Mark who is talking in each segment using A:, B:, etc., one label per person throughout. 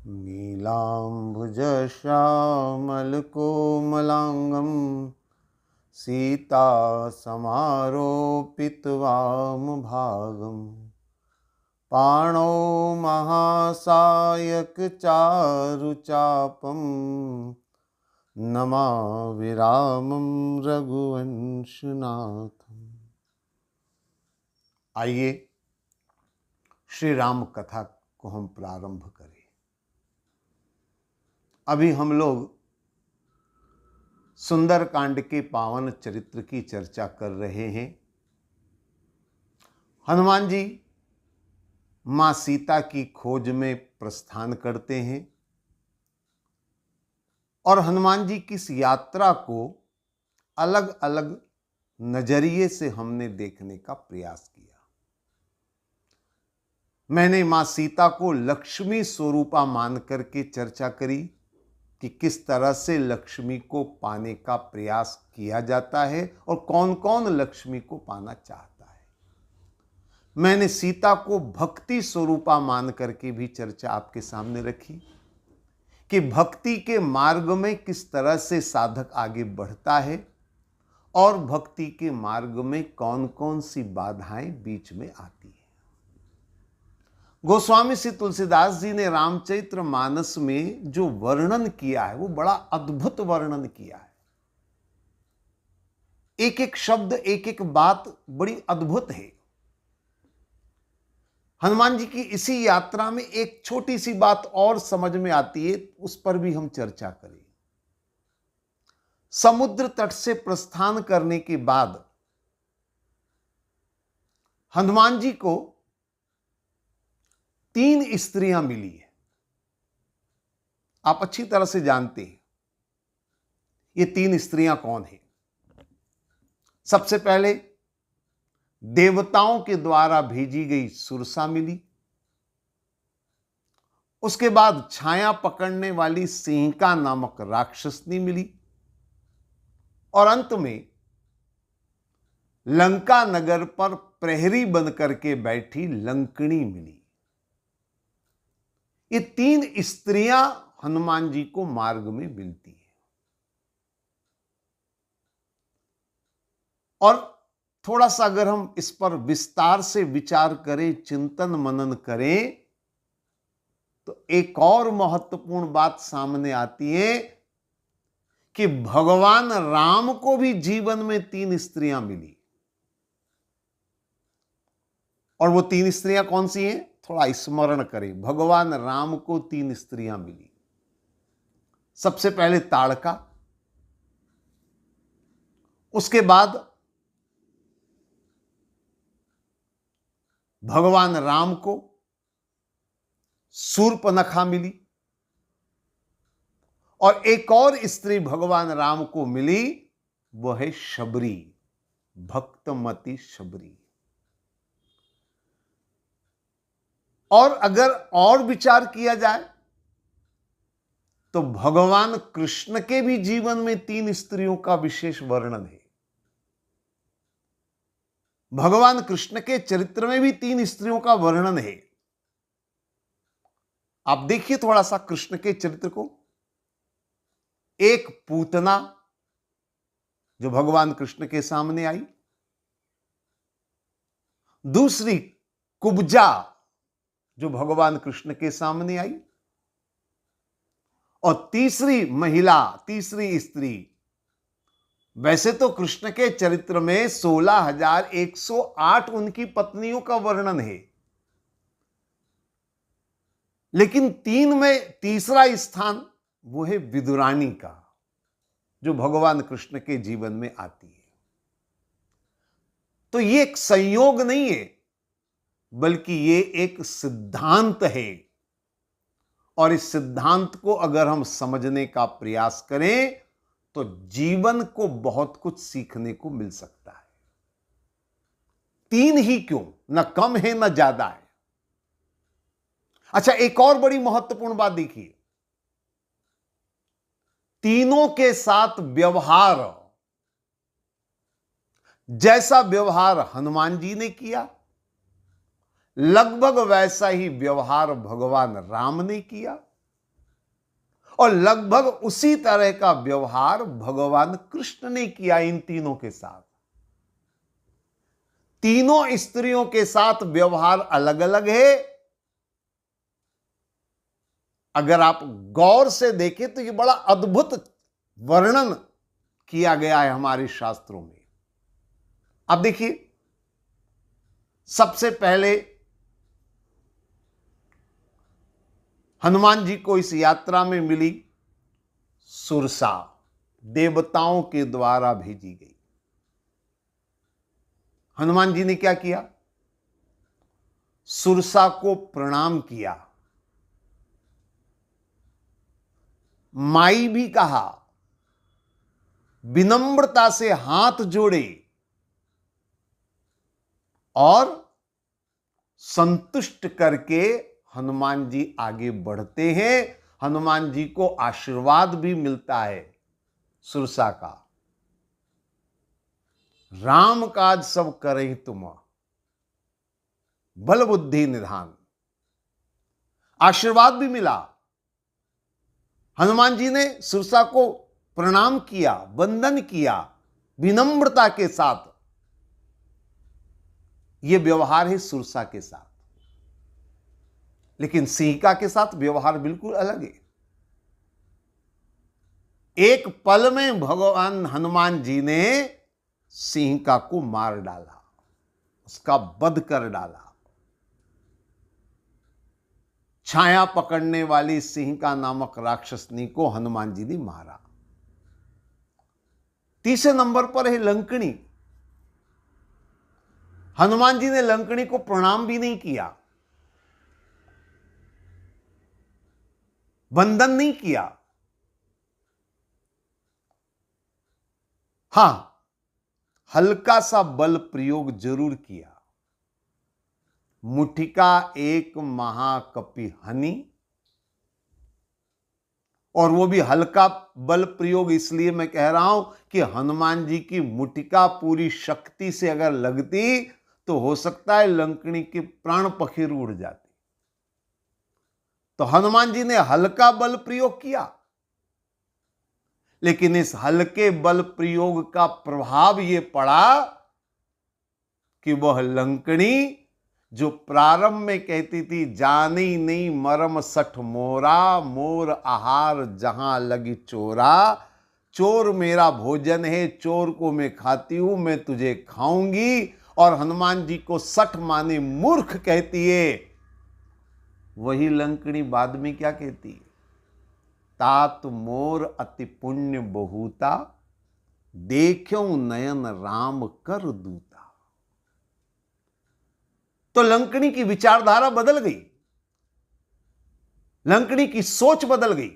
A: नीलाम्बुजश्यामलकोमलाङ्गं सीतासमारोपितवामभागं पाणौ महासायकचारुचापं नमामि रामं रघुवंशनाथम्। आइए श्री राम कथा को हम प्रारंभ करें। अभी हम लोग सुंदरकांड के पावन चरित्र की चर्चा कर रहे हैं। हनुमान जी मां सीता की खोज में प्रस्थान करते हैं और हनुमान जी की इस यात्रा को अलग अलग नजरिए से हमने देखने का प्रयास किया। मैंने मां सीता को लक्ष्मी स्वरूपा मान करके चर्चा करी कि किस तरह से लक्ष्मी को पाने का प्रयास किया जाता है और कौन कौन लक्ष्मी को पाना चाहता है। मैंने सीता को भक्ति स्वरूपा मान करके भी चर्चा आपके सामने रखी कि भक्ति के मार्ग में किस तरह से साधक आगे बढ़ता है और भक्ति के मार्ग में कौन कौन सी बाधाएं बीच में आती है। गोस्वामी श्री तुलसीदास जी ने रामचरित्र मानस में जो वर्णन किया है वो बड़ा अद्भुत वर्णन किया है। एक एक शब्द एक एक बात बड़ी अद्भुत है। हनुमान जी की इसी यात्रा में एक छोटी सी बात और समझ में आती है, उस पर भी हम चर्चा करें। समुद्र तट से प्रस्थान करने के बाद हनुमान जी को 3 स्त्रियां मिली है। आप अच्छी तरह से जानते हैं ये 3 स्त्रियां कौन हैं। सबसे पहले देवताओं के द्वारा भेजी गई सुरसा मिली, उसके बाद छाया पकड़ने वाली सिंहिका नामक राक्षसनी मिली और अंत में लंका नगर पर प्रहरी बनकर के बैठी लंकणी मिली। ये 3 स्त्रियां हनुमान जी को मार्ग में मिलती है। और थोड़ा सा अगर हम इस पर विस्तार से विचार करें, चिंतन मनन करें, तो एक और महत्वपूर्ण बात सामने आती है कि भगवान राम को भी जीवन में 3 स्त्रियां मिली। और वो 3 स्त्रियां कौन सी हैं, थोड़ा स्मरण करें। भगवान राम को 3 स्त्रियां मिली। सबसे पहले ताड़का, उसके बाद भगवान राम को शूर्पणखा मिली और एक और स्त्री भगवान राम को मिली, वह है शबरी, भक्तमती शबरी। और अगर और विचार किया जाए तो भगवान कृष्ण के भी जीवन में 3 स्त्रियों का विशेष वर्णन है। भगवान कृष्ण के चरित्र में भी 3 स्त्रियों का वर्णन है। आप देखिए थोड़ा सा कृष्ण के चरित्र को। एक पूतना जो भगवान कृष्ण के सामने आई, दूसरी कुब्जा जो भगवान कृष्ण के सामने आई, और तीसरी महिला, तीसरी स्त्री। वैसे तो कृष्ण के चरित्र में 16,108 उनकी पत्नियों का वर्णन है, लेकिन 3 में तीसरा स्थान वो है विदुरानी का, जो भगवान कृष्ण के जीवन में आती है। तो ये एक संयोग नहीं है, बल्कि ये एक सिद्धांत है। और इस सिद्धांत को अगर हम समझने का प्रयास करें तो जीवन को बहुत कुछ सीखने को मिल सकता है। 3 ही क्यों, न कम है न ज्यादा है। अच्छा, एक और बड़ी महत्वपूर्ण बात देखिए, तीनों के साथ व्यवहार, जैसा व्यवहार हनुमान जी ने किया, लगभग वैसा ही व्यवहार भगवान राम ने किया। और लगभग उसी तरह का व्यवहार भगवान कृष्ण ने किया इन तीनों के साथ। तीनों स्त्रियों के साथ व्यवहार अलग अलग है। अगर आप गौर से देखें तो यह बड़ा अद्भुत वर्णन किया गया है हमारे शास्त्रों में। अब देखिए, सबसे पहले हनुमान जी को इस यात्रा में मिली सुरसा, देवताओं के द्वारा भेजी गई। हनुमान जी ने क्या किया? सुरसा को प्रणाम किया, माई भी कहा, विनम्रता से हाथ जोड़े और संतुष्ट करके हनुमान जी आगे बढ़ते हैं। हनुमान जी को आशीर्वाद भी मिलता है सुरसा का, राम काज सब करे तुम, बल बुद्धि निधान। आशीर्वाद भी मिला। हनुमान जी ने सुरसा को प्रणाम किया, वंदन किया विनम्रता के साथ। यह व्यवहार है सुरसा के साथ। लेकिन सिंहिका के साथ व्यवहार बिल्कुल अलग है। एक पल में भगवान हनुमान जी ने सिंहिका को मार डाला, उसका वध कर डाला। छाया पकड़ने वाली सिंहिका नामक राक्षसनी को हनुमान जी ने मारा। तीसरे नंबर पर है लंकनी। हनुमान जी ने लंकनी को प्रणाम भी नहीं किया, वंदन नहीं किया। हां, हल्का सा बल प्रयोग जरूर किया। मुठिका एक महाकपि हनि, और वो भी हल्का बल प्रयोग इसलिए मैं कह रहा हूं कि हनुमान जी की मुठिका पूरी शक्ति से अगर लगती तो हो सकता है लंकनी के प्राण पखेरु उड़ जाते। तो हनुमान जी ने हल्का बल प्रयोग किया, लेकिन इस हल्के बल प्रयोग का प्रभाव यह पड़ा कि वह लंकनी, जो प्रारंभ में कहती थी जानी नहीं मरम सठ मोरा, मोर आहार जहां लगी चोरा, चोर मेरा भोजन है, चोर को मैं खाती हूं, मैं तुझे खाऊंगी, और हनुमान जी को सठ माने मूर्ख कहती है, वही लंकनी बाद में क्या कहती है? तात मोर अति पुण्य बहुता, देखो नयन राम कर दूता। तो लंकनी की विचारधारा बदल गई, लंकनी की सोच बदल गई।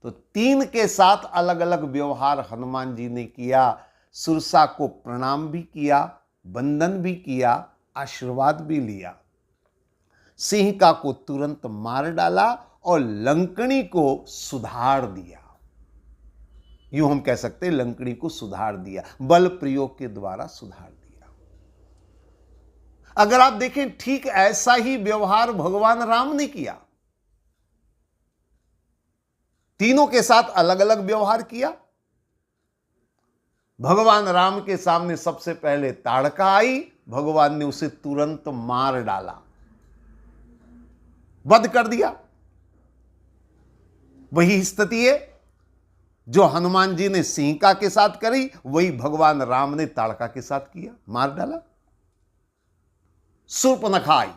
A: तो तीन के साथ अलग अलग व्यवहार हनुमान जी ने किया। सुरसा को प्रणाम भी किया, वंदन भी किया, आशीर्वाद भी लिया। सिंहिका को तुरंत मार डाला और लंकनी को सुधार दिया। यूं हम कह सकते हैं लंकनी को सुधार दिया, बल प्रयोग के द्वारा सुधार दिया। अगर आप देखें, ठीक ऐसा ही व्यवहार भगवान राम ने किया। तीनों के साथ अलग अलग व्यवहार किया। भगवान राम के सामने सबसे पहले ताड़का आई, भगवान ने उसे तुरंत मार डाला, वध कर दिया। वही स्थिति है जो हनुमान जी ने सिंहिका के साथ करी, वही भगवान राम ने ताड़का के साथ किया, मार डाला। शूर्पणखा आई,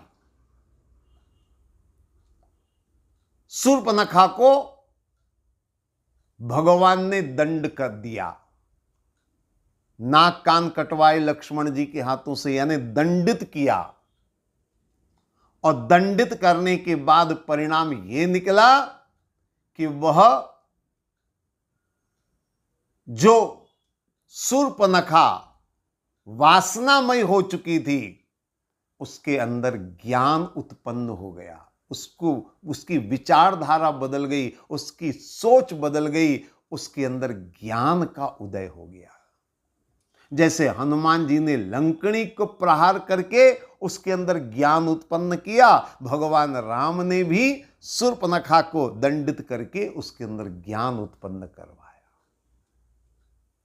A: शूर्पणखा को भगवान ने दंड कर दिया, नाक कान कटवाए लक्ष्मण जी के हाथों से, यानी दंडित किया। और दंडित करने के बाद परिणाम यह निकला कि वह जो शूर्पणखा वासनामय हो चुकी थी, उसके अंदर ज्ञान उत्पन्न हो गया। उसकी विचारधारा बदल गई, उसकी सोच बदल गई, उसके अंदर ज्ञान का उदय हो गया। जैसे हनुमान जी ने लंकनी को प्रहार करके उसके अंदर ज्ञान उत्पन्न किया, भगवान राम ने भी शूर्पणखा को दंडित करके उसके अंदर ज्ञान उत्पन्न करवाया।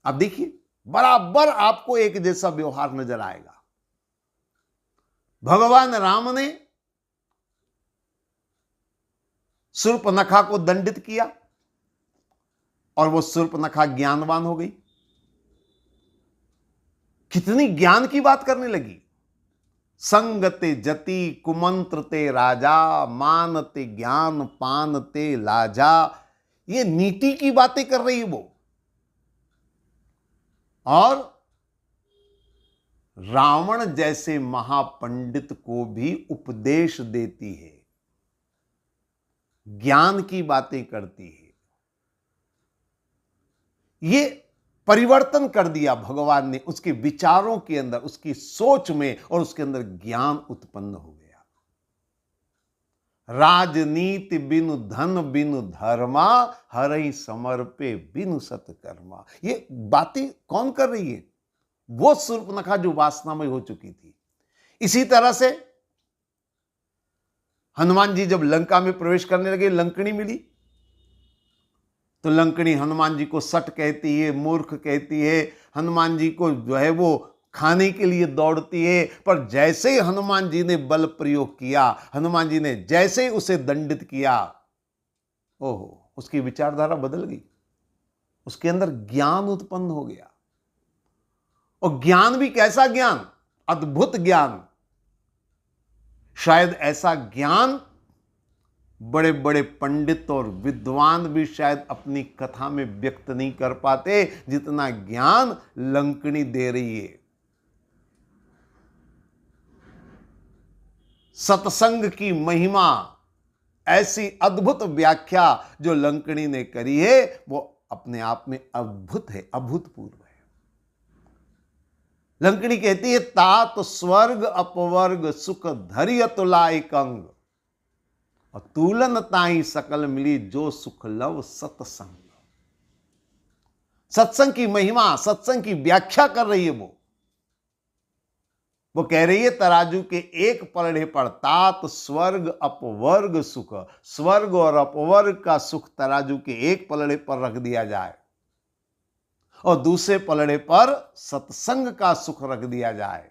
A: अब देखिए, बराबर आपको एक जैसा व्यवहार नजर आएगा। भगवान राम ने शूर्पणखा को दंडित किया और वो शूर्पणखा ज्ञानवान हो गई। कितनी ज्ञान की बात करने लगी। संगते जति कुमंत्रते राजा, मानते ज्ञान पानते लाजा। ये नीति की बातें कर रही है वो। और रावण जैसे महापंडित को भी उपदेश देती है, ज्ञान की बातें करती है। ये परिवर्तन कर दिया भगवान ने उसके विचारों के अंदर, उसकी सोच में, और उसके अंदर ज्ञान उत्पन्न हो गया। राजनीति बिनु धन बिनु धर्मा, हरई समर्पे बिनु सत्कर्मा। ये बातें कौन कर रही है? वो शूर्पणखा जो वासनामय हो चुकी थी। इसी तरह से हनुमान जी जब लंका में प्रवेश करने लगे, लंकनी मिली तो लंकनी हनुमान जी को सट कहती है, मूर्ख कहती है, हनुमान जी को जो है वो खाने के लिए दौड़ती है। पर जैसे ही हनुमान जी ने बल प्रयोग किया, हनुमान जी ने जैसे ही उसे दंडित किया, ओहो, उसकी विचारधारा बदल गई। उसके अंदर ज्ञान उत्पन्न हो गया। और ज्ञान भी कैसा ज्ञान? अद्भुत ज्ञान। शायद ऐसा ज्ञान बड़े बड़े पंडित और विद्वान भी शायद अपनी कथा में व्यक्त नहीं कर पाते, जितना ज्ञान लंकनी दे रही है। सत्संग की महिमा, ऐसी अद्भुत व्याख्या जो लंकनी ने करी है, वो अपने आप में अद्भुत है, अभूतपूर्व है। लंकनी कहती है, तात स्वर्ग अपवर्ग सुख धैर्य तुलायक अंग, और तूलन ताई सकल मिली जो सुख लव सत्संग। सत्संग की महिमा, सत्संग की व्याख्या कर रही है वो कह रही है, तराजू के एक पलड़े पर तात स्वर्ग अपवर्ग सुख, स्वर्ग और अपवर्ग का सुख तराजू के एक पलड़े पर रख दिया जाए और दूसरे पलड़े पर सत्संग का सुख रख दिया जाए,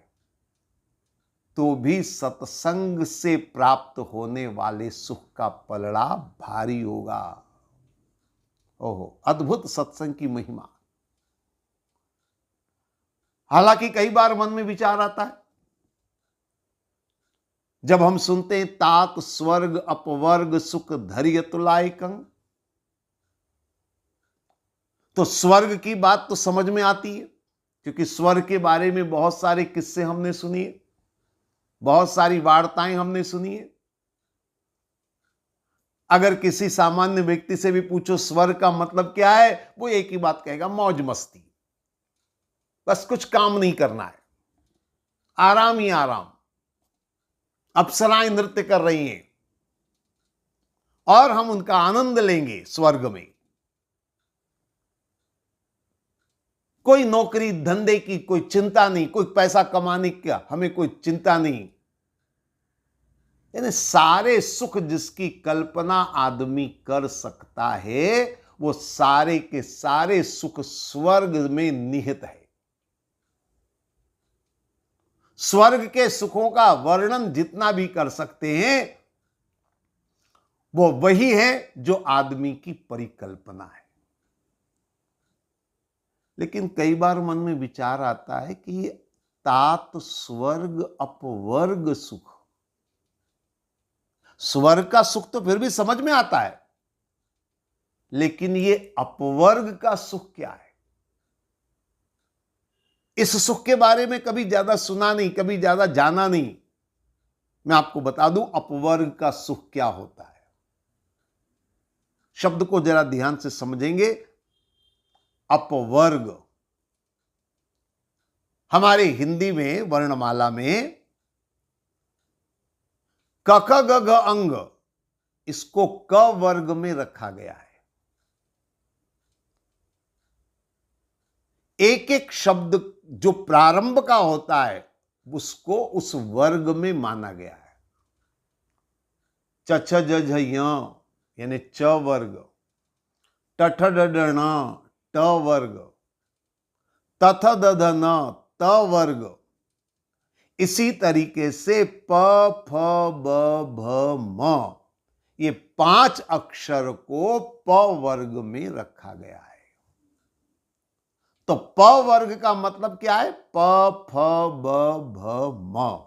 A: तो भी सत्संग से प्राप्त होने वाले सुख का पलड़ा भारी होगा। ओहो, अद्भुत सत्संग की महिमा। हालांकि कई बार मन में विचार आता है, जब हम सुनते हैं तात स्वर्ग अपवर्ग सुख धैर्य तुलायक अंग, तो स्वर्ग की बात तो समझ में आती है, क्योंकि स्वर्ग के बारे में बहुत सारे किस्से हमने सुनी है, बहुत सारी वार्ताएं हमने सुनी है। अगर किसी सामान्य व्यक्ति से भी पूछो स्वर्ग का मतलब क्या है, वो एक ही बात कहेगा, मौज मस्ती, बस कुछ काम नहीं करना है, आराम ही आराम, अप्सराएं नृत्य कर रही हैं और हम उनका आनंद लेंगे स्वर्ग में। कोई नौकरी धंधे की कोई चिंता नहीं, कोई पैसा कमाने का हमें कोई चिंता नहीं। यानी सारे सुख जिसकी कल्पना आदमी कर सकता है, वो सारे के सारे सुख स्वर्ग में निहित है। स्वर्ग के सुखों का वर्णन जितना भी कर सकते हैं, वो वही है जो आदमी की परिकल्पना है। लेकिन कई बार मन में विचार आता है कि ये तात स्वर्ग अपवर्ग सुख, स्वर्ग का सुख तो फिर भी समझ में आता है, लेकिन ये अपवर्ग का सुख क्या है? इस सुख के बारे में कभी ज्यादा सुना नहीं, कभी ज्यादा जाना नहीं। मैं आपको बता दूं अपवर्ग का सुख क्या होता है। शब्द को जरा ध्यान से समझेंगे। अपवर्ग हमारे हिंदी में वर्णमाला में क ख ग घ अंग, इसको क वर्ग में रखा गया है। एक एक शब्द जो प्रारंभ का होता है उसको उस वर्ग में माना गया है। चछ जझ य यानी च वर्ग, टठ डढण ट वर्ग, तथ दधन त वर्ग। इसी तरीके से प फ ब भ म ये 5 अक्षर को प वर्ग में रखा गया है। तो प वर्ग का मतलब क्या है? प फ ब भ म।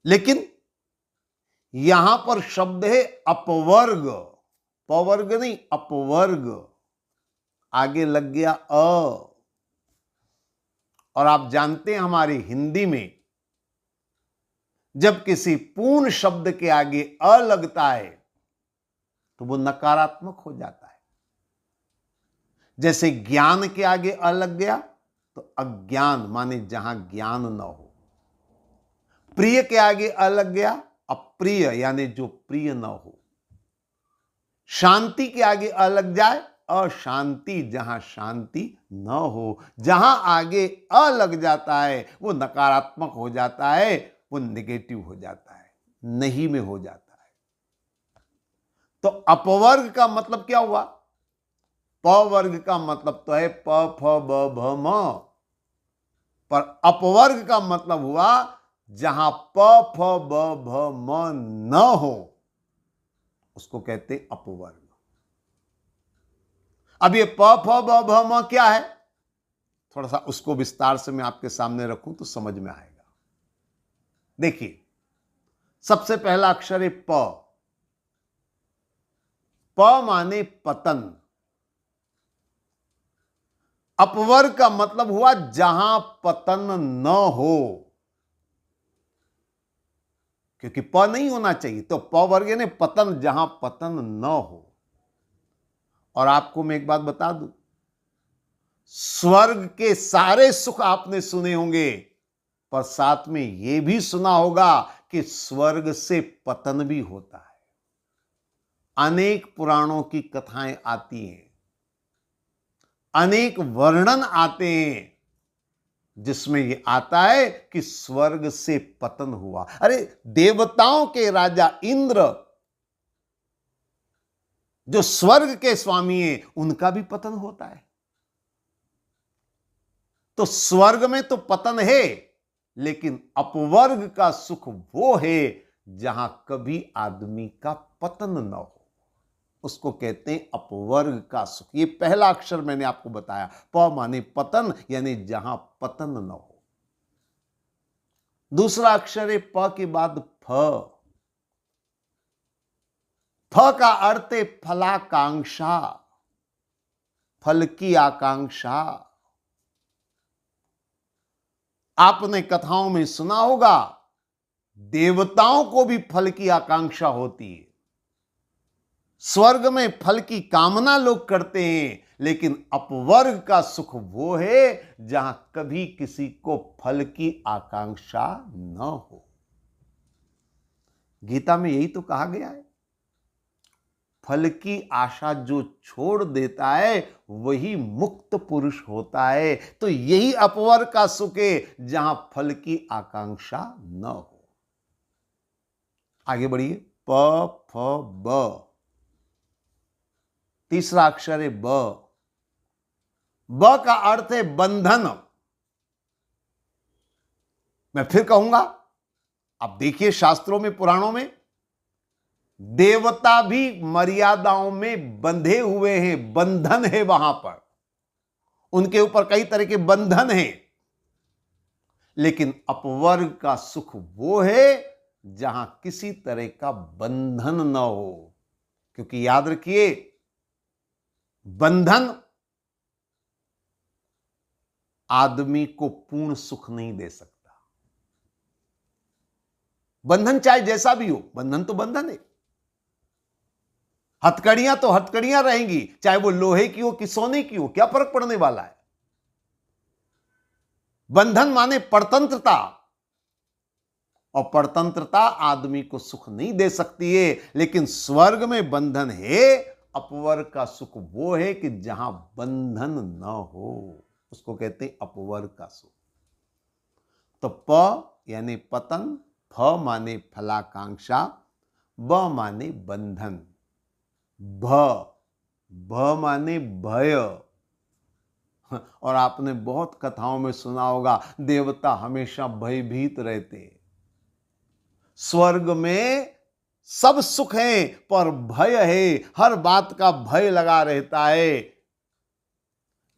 A: लेकिन यहां पर शब्द है अपवर्ग, प वर्ग नहीं अपवर्ग, आगे लग गया अ। और आप जानते हैं हमारी हिंदी में जब किसी पूर्ण शब्द के आगे अ लगता है तो वो नकारात्मक हो जाता है। जैसे ज्ञान के आगे अ लग गया तो अज्ञान माने जहां ज्ञान न हो। प्रिय के आगे अ लग गया अप्रिय यानी जो प्रिय न हो। शांति के आगे अ लग जाए अशांति जहां शांति न हो। जहां आगे अ लग जाता है वो नकारात्मक हो जाता है, वो नेगेटिव हो जाता है, नहीं में हो जाता है। तो अपवर्ग का मतलब क्या हुआ? प वर्ग का मतलब तो है प फ ब भ म, पर अपवर्ग का मतलब हुआ जहां प फ ब भ म न हो उसको कहते हैं अपवर्ग। अब ये प फ ब भ म क्या है? थोड़ा सा उसको विस्तार से मैं आपके सामने रखूं तो समझ में आएगा। देखिए, सबसे पहला अक्षर है प। प माने पतन। अपवर्ग का मतलब हुआ जहां पतन न हो, क्योंकि प नहीं होना चाहिए, तो प वर्ग यानी पतन, जहां पतन न हो। और आपको मैं एक बात बता दूं, स्वर्ग के सारे सुख आपने सुने होंगे, पर साथ में यह भी सुना होगा कि स्वर्ग से पतन भी होता है। अनेक पुराणों की कथाएं आती हैं, अनेक वर्णन आते हैं जिसमें यह आता है कि स्वर्ग से पतन हुआ। अरे देवताओं के राजा इंद्र जो स्वर्ग के स्वामी हैं उनका भी पतन होता है। तो स्वर्ग में तो पतन है, लेकिन अपवर्ग का सुख वो है जहां कभी आदमी का पतन न हो, उसको कहते हैं अपवर्ग का सुख। ये पहला अक्षर मैंने आपको बताया, प माने पतन यानी जहां पतन न हो। दूसरा अक्षर है प के बाद फ। फ का अर्थ है फलाकांक्षा, फल की आकांक्षा। आपने कथाओं में सुना होगा देवताओं को भी फल की आकांक्षा होती है। स्वर्ग में फल की कामना लोग करते हैं, लेकिन अपवर्ग का सुख वो है जहां कभी किसी को फल की आकांक्षा न हो। गीता में यही तो कहा गया है, फल की आशा जो छोड़ देता है वही मुक्त पुरुष होता है। तो यही अपवर्ग का सुख है जहां फल की आकांक्षा न हो। आगे बढ़िए, प फ ब। तीसरा अक्षर है ब। ब का अर्थ है बंधन। मैं फिर कहूंगा, आप देखिए शास्त्रों में पुराणों में देवता भी मर्यादाओं में बंधे हुए हैं, बंधन है वहां पर, उनके ऊपर कई तरह के बंधन हैं। लेकिन अपवर्ग का सुख वो है जहां किसी तरह का बंधन न हो, क्योंकि याद रखिए बंधन आदमी को पूर्ण सुख नहीं दे सकता। बंधन चाहे जैसा भी हो, बंधन तो बंधन है। हथकड़ियां तो हथकड़ियां रहेंगी, चाहे वो लोहे की हो कि सोने की हो, क्या फर्क पड़ने वाला है। बंधन माने परतंत्रता, और परतंत्रता आदमी को सुख नहीं दे सकती है। लेकिन स्वर्ग में बंधन है। अपवर्ग का सुख वो है कि जहां बंधन न हो, उसको कहते हैं अपवर्ग का सुख। तो प यानी पतन, फ माने फलाकांक्षा, ब माने बंधन, भ माने भय। और आपने बहुत कथाओं में सुना होगा देवता हमेशा भयभीत रहते। स्वर्ग में सब सुख है पर भय है, हर बात का भय लगा रहता है।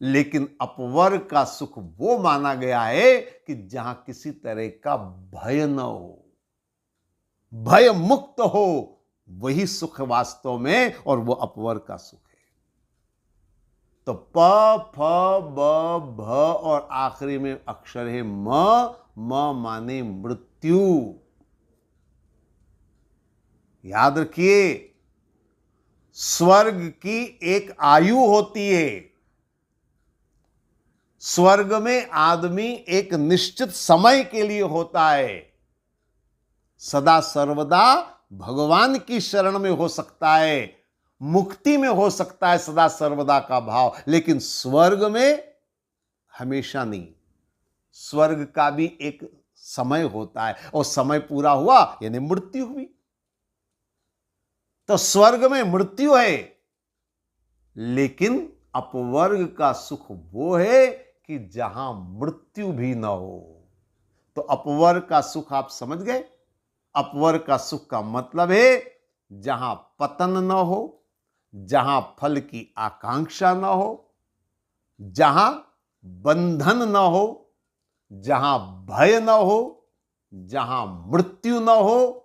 A: लेकिन अपवर्ग का सुख वो माना गया है कि जहां किसी तरह का भय न हो, भय मुक्त हो, वही सुख वास्तव में, और वो अपवर्ग का सुख है। तो प फ ब भ और आखिरी में अक्षर है म माने मृत्यु। याद रखिए, स्वर्ग की एक आयु होती है। स्वर्ग में आदमी एक निश्चित समय के लिए होता है, सदा सर्वदा भगवान की शरण में हो सकता है, मुक्ति में हो सकता है सदा सर्वदा का भाव, लेकिन स्वर्ग में हमेशा नहीं। स्वर्ग का भी एक समय होता है, और समय पूरा हुआ यानी मृत्यु हुई। तो स्वर्ग में मृत्यु है, लेकिन अपवर्ग का सुख वो है कि जहां मृत्यु भी न हो। तो अपवर्ग का सुख आप समझ गए। अपवर्ग का सुख का मतलब है जहां पतन न हो, जहां फल की आकांक्षा न हो, जहां बंधन न हो, जहां भय न हो, जहां मृत्यु न हो,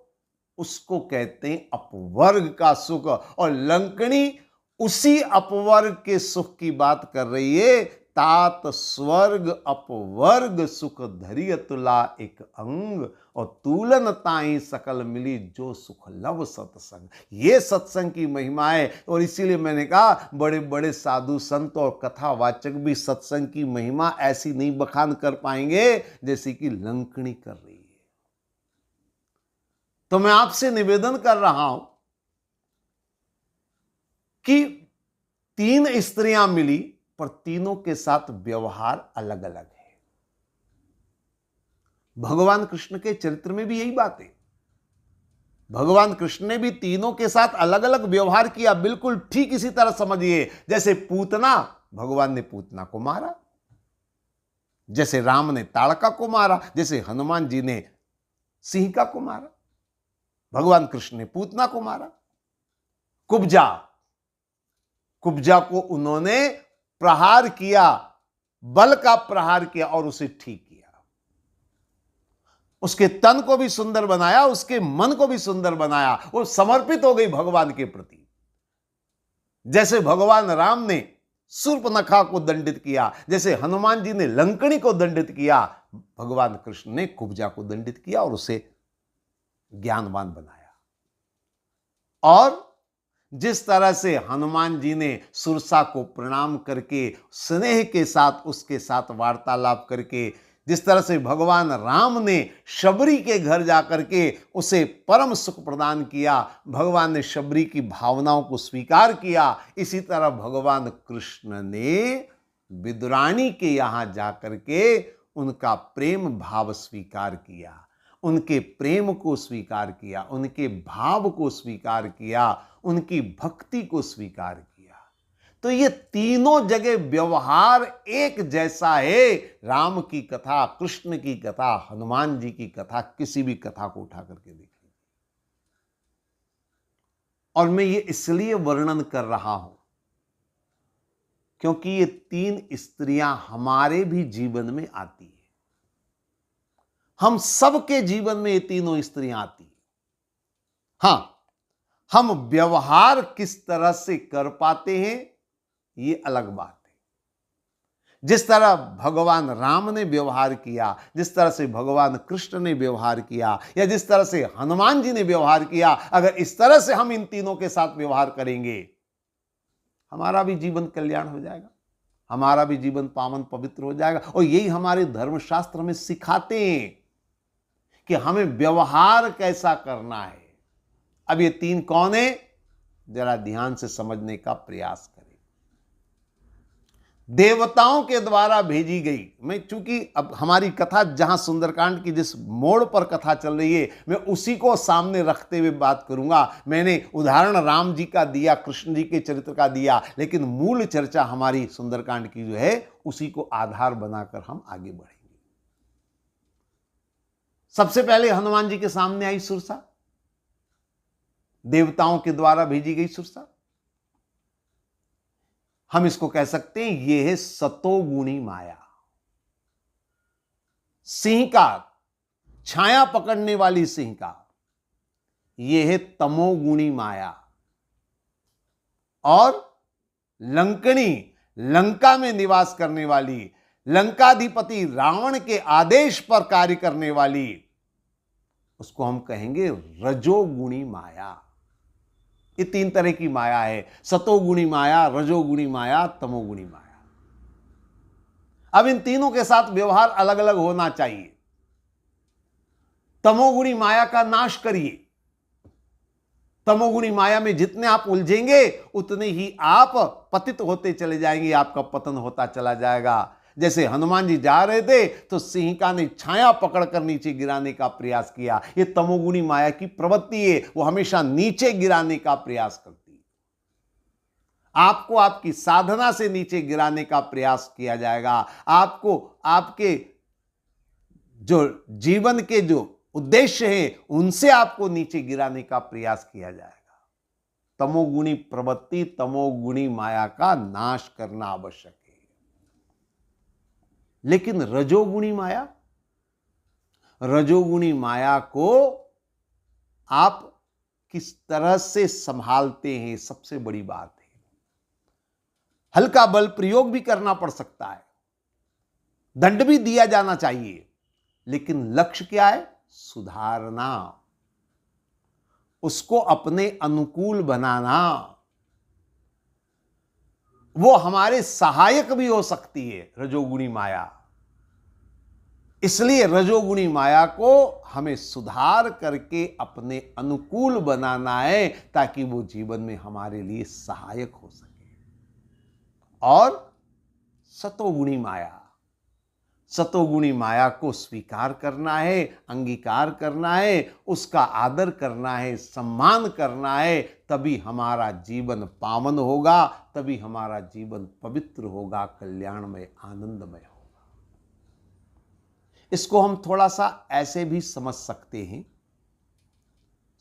A: उसको कहते हैं अपवर्ग का सुख। और लंकनी उसी अपवर्ग के सुख की बात कर रही है। तात स्वर्ग अपवर्ग सुख धरिय तुला एक अंग, और तूलन ताई सकल मिली जो सुख लव सत्संग। ये सत्संग की महिमा है, और इसीलिए मैंने कहा बड़े बड़े साधु संत और कथावाचक भी सत्संग की महिमा ऐसी नहीं बखान कर पाएंगे जैसे कि लंकनी कर रही है। तो मैं आपसे निवेदन कर रहा हूं कि 3 स्त्रियां मिली, पर तीनों के साथ व्यवहार अलग अलग है। भगवान कृष्ण के चरित्र में भी यही बात है। भगवान कृष्ण ने भी तीनों के साथ अलग अलग व्यवहार किया। बिल्कुल ठीक इसी तरह समझिए, जैसे पूतना, भगवान ने पूतना को मारा, जैसे राम ने ताड़का को मारा, जैसे हनुमान जी ने सिंहिका को मारा, भगवान कृष्ण ने पूतना को मारा। कुब्जा को उन्होंने प्रहार किया, बल का प्रहार किया और उसे ठीक किया। उसके तन को भी सुंदर बनाया, उसके मन को भी सुंदर बनाया, वो समर्पित हो गई भगवान के प्रति। जैसे भगवान राम ने शूर्पणखा को दंडित किया, जैसे हनुमान जी ने लंकनी को दंडित किया, भगवान कृष्ण ने कुब्जा को दंडित किया और उसे ज्ञानवान बनाया। और जिस तरह से हनुमान जी ने सुरसा को प्रणाम करके स्नेह के साथ उसके साथ वार्तालाप करके, जिस तरह से भगवान राम ने शबरी के घर जाकर के उसे परम सुख प्रदान किया, भगवान ने शबरी की भावनाओं को स्वीकार किया, इसी तरह भगवान कृष्ण ने विदुरानी के यहां जाकर के उनका प्रेम भाव स्वीकार किया, उनके प्रेम को स्वीकार किया, उनके भाव को स्वीकार किया, उनकी भक्ति को स्वीकार किया। तो ये तीनों जगह व्यवहार एक जैसा है। राम की कथा, कृष्ण की कथा, हनुमान जी की कथा, किसी भी कथा को उठा करके देखिए। और मैं ये इसलिए वर्णन कर रहा हूं क्योंकि ये 3 स्त्रियां हमारे भी जीवन में आती है। हम सबके जीवन में ये तीनों स्त्रियां आती हैं। हां, हम व्यवहार किस तरह से कर पाते हैं ये अलग बात है। जिस तरह भगवान राम ने व्यवहार किया, जिस तरह से भगवान कृष्ण ने व्यवहार किया, या जिस तरह से हनुमान जी ने व्यवहार किया, अगर इस तरह से हम इन तीनों के साथ व्यवहार करेंगे, हमारा भी जीवन कल्याण हो जाएगा, हमारा भी जीवन पावन पवित्र हो जाएगा। और यही हमारे धर्मशास्त्र में सिखाते हैं कि हमें व्यवहार कैसा करना है। अब ये 3 कौन है, जरा ध्यान से समझने का प्रयास करें। देवताओं के द्वारा भेजी गई। मैं चूंकि अब हमारी कथा जहां सुंदरकांड की जिस मोड़ पर कथा चल रही है, मैं उसी को सामने रखते हुए बात करूंगा। मैंने उदाहरण राम जी का दिया, कृष्ण जी के चरित्र का दिया, लेकिन मूल चर्चा हमारी सुंदरकांड की जो है उसी को आधार बनाकर हम आगे बढ़ेंगे। सबसे पहले हनुमान जी के सामने आई सुरसा, देवताओं के द्वारा भेजी गई सुरसा। हम इसको कह सकते हैं यह है सतोगुणी माया। सिंह का, छाया पकड़ने वाली सिंह का, यह है तमोगुणी माया। और लंकनी, लंका में निवास करने वाली, लंकाधिपति रावण के आदेश पर कार्य करने वाली, उसको हम कहेंगे रजोगुणी माया। ये तीन तरह की माया है, सतोगुणी माया, रजोगुणी माया, तमोगुणी माया। अब इन तीनों के साथ व्यवहार अलग अलग होना चाहिए। तमोगुणी माया का नाश करिए। तमोगुणी माया में जितने आप उलझेंगे उतने ही आप पतित होते चले जाएंगे, आपका पतन होता चला जाएगा। जैसे हनुमान जी जा रहे थे तो सिंहिका ने छाया पकड़कर नीचे गिराने का प्रयास किया। यह तमोगुणी माया की प्रवृत्ति है, वो हमेशा नीचे गिराने का प्रयास करती है। आपको आपकी साधना से नीचे गिराने का प्रयास किया जाएगा। आपको आपके जो जीवन के जो उद्देश्य है उनसे आपको नीचे गिराने का प्रयास किया जाएगा। तमोगुणी प्रवृत्ति, तमोगुणी माया का नाश करना आवश्यक है। लेकिन रजोगुणी माया, रजोगुणी माया को आप किस तरह से संभालते हैं, सबसे बड़ी बात है। हल्का बल प्रयोग भी करना पड़ सकता है, दंड भी दिया जाना चाहिए, लेकिन लक्ष्य क्या है? सुधारना, उसको अपने अनुकूल बनाना। वो हमारे सहायक भी हो सकती है रजोगुणी माया। इसलिए रजोगुणी माया को हमें सुधार करके अपने अनुकूल बनाना है, ताकि वो जीवन में हमारे लिए सहायक हो सके। और सतोगुणी माया, सतोगुणी माया को स्वीकार करना है, अंगीकार करना है, उसका आदर करना है, सम्मान करना है, तभी हमारा जीवन पावन होगा, तभी हमारा जीवन पवित्र होगा, कल्याणमय, आनंदमय होगा। इसको हम थोड़ा सा ऐसे भी समझ सकते हैं।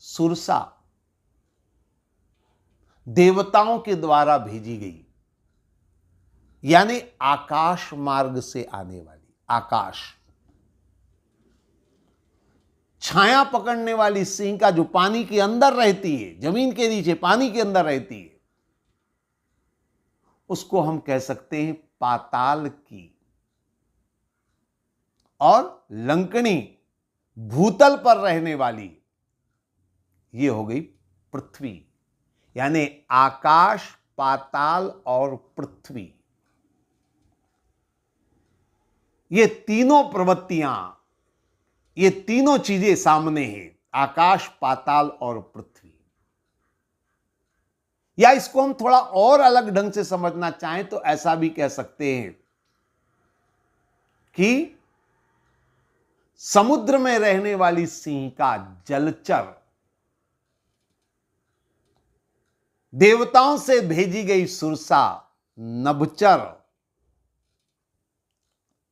A: सुरसा देवताओं के द्वारा भेजी गई, यानी आकाश मार्ग से आने वाली, आकाश, छाया पकड़ने वाली सिंह का जो पानी के अंदर रहती है, जमीन के नीचे पानी के अंदर रहती है, उसको हम कह सकते हैं पाताल की। और लंकनी, भूतल पर रहने वाली, ये हो गई पृथ्वी। यानी आकाश, पाताल और पृथ्वी, ये तीनों प्रवृत्तियां, ये तीनों चीजें सामने हैं, आकाश, पाताल और पृथ्वी। या इसको हम थोड़ा और अलग ढंग से समझना चाहें तो ऐसा भी कह सकते हैं कि समुद्र में रहने वाली सिंह का जलचर, देवताओं से भेजी गई सुरसा नभचर,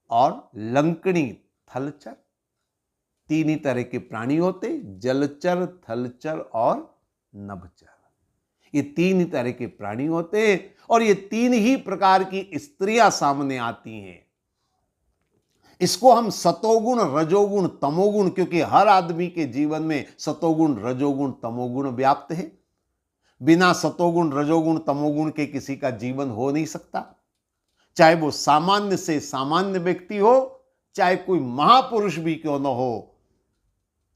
A: और लंकनी थलचर, तीन ही तरह के प्राणी होते, जलचर, थलचर और नभचर। ये तीन ही तरह के प्राणी होते और ये तीन ही प्रकार की स्त्रियां सामने आती हैं। इसको हम सतोगुण, रजोगुण, तमोगुण, क्योंकि हर आदमी के जीवन में सतोगुण, रजोगुण, तमोगुण व्याप्त है। बिना सतोगुण, रजोगुण, तमोगुण के किसी का जीवन हो नहीं सकता। चाहे वो सामान्य से सामान्य व्यक्ति हो, चाहे कोई महापुरुष भी क्यों न हो,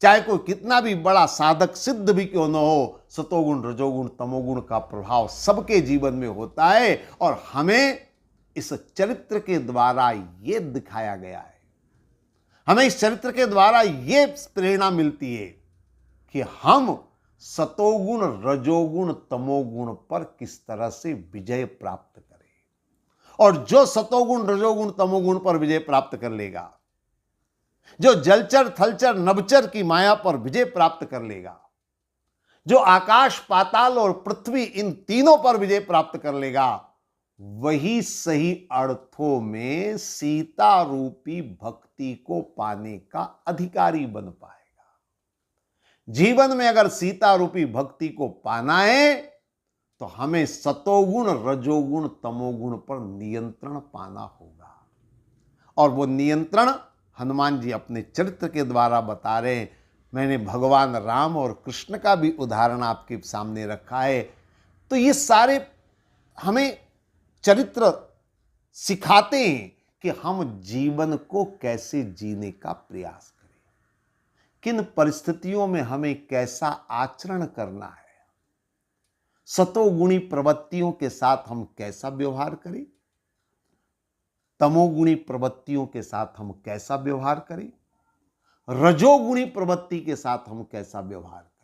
A: चाहे कोई कितना भी बड़ा साधक सिद्ध भी क्यों न हो, सतोगुण, रजोगुण, तमोगुण का प्रभाव सबके जीवन में होता है। और हमें इस चरित्र के द्वारा यह दिखाया गया है, हमें इस चरित्र के द्वारा यह प्रेरणा मिलती है कि हम सतोगुण, रजोगुण, तमोगुण पर किस तरह से विजय प्राप्त करें और जो सतोगुण रजोगुण तमोगुण पर विजय प्राप्त कर लेगा, जो जलचर थलचर नभचर की माया पर विजय प्राप्त कर लेगा, जो आकाश पाताल और पृथ्वी इन तीनों पर विजय प्राप्त कर लेगा, वही सही अर्थों में सीता रूपी भक्ति को पाने का अधिकारी बन पाएगा। जीवन में अगर सीता रूपी भक्ति को पाना है तो हमें सतोगुण रजोगुण तमोगुण पर नियंत्रण पाना होगा। और वो नियंत्रण हनुमान जी अपने चरित्र के द्वारा बता रहे हैं। मैंने भगवान राम और कृष्ण का भी उदाहरण आपके सामने रखा है। तो ये सारे हमें चरित्र सिखाते हैं कि हम जीवन को कैसे जीने का प्रयास करें, किन परिस्थितियों में हमें कैसा आचरण करना है, सतोगुणी प्रवृत्तियों के साथ हम कैसा व्यवहार करें, तमोगुणी प्रवृत्तियों के साथ हम कैसा व्यवहार करें, रजोगुणी प्रवृत्ति के साथ हम कैसा व्यवहार करें,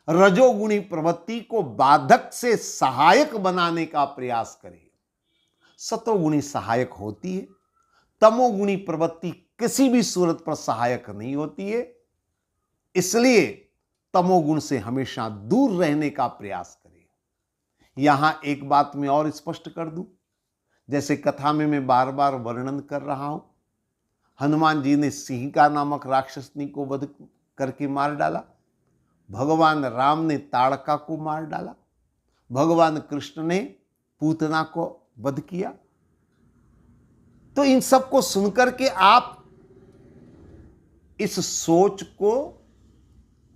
A: रजोगुणी प्रवृत्ति को बाधक से सहायक बनाने का प्रयास करें। सतोगुणी सहायक होती है, तमोगुणी प्रवृत्ति किसी भी सूरत पर सहायक नहीं होती है। इसलिए तमोगुण से हमेशा दूर रहने का प्रयास करें। यहां एक बात मैं और स्पष्ट कर दूं, जैसे कथा में मैं बार बार वर्णन कर रहा हूं, हनुमान जी ने सिंहिका नामक राक्षसनी को वध करके मार डाला, भगवान राम ने ताड़का को मार डाला, भगवान कृष्ण ने पूतना को वध किया। तो इन सब को सुनकर के आप इस सोच को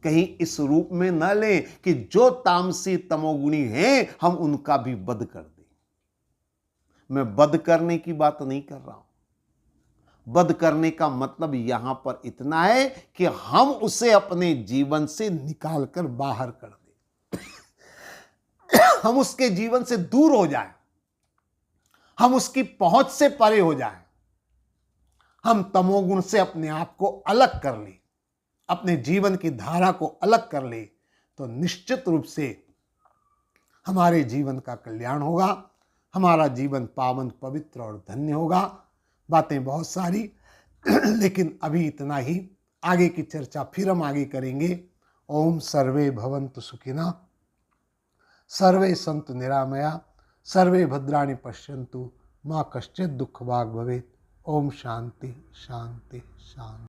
A: कहीं इस रूप में न लें कि जो तामसी तमोगुणी हैं हम उनका भी वध कर दें। मैं वध करने की बात नहीं कर रहा हूं। वध करने का मतलब यहां पर इतना है कि हम उसे अपने जीवन से निकालकर बाहर कर दें। हम उसके जीवन से दूर हो जाएं, हम उसकी पहुंच से परे हो जाएं, हम तमोगुण से अपने आप को अलग कर लें, अपने जीवन की धारा को अलग कर ले, तो निश्चित रूप से हमारे जीवन का कल्याण होगा, हमारा जीवन पावन पवित्र और धन्य होगा। बातें बहुत सारी, लेकिन अभी इतना ही। आगे की चर्चा फिर हम आगे करेंगे। ओम सर्वे भवन्तु सुखिनः, सर्वे सन्तु निरामया, सर्वे भद्राणि पश्यन्तु, मा कश्चित् दुःखभाग् भवेत्। ओम शांति शांति शांति।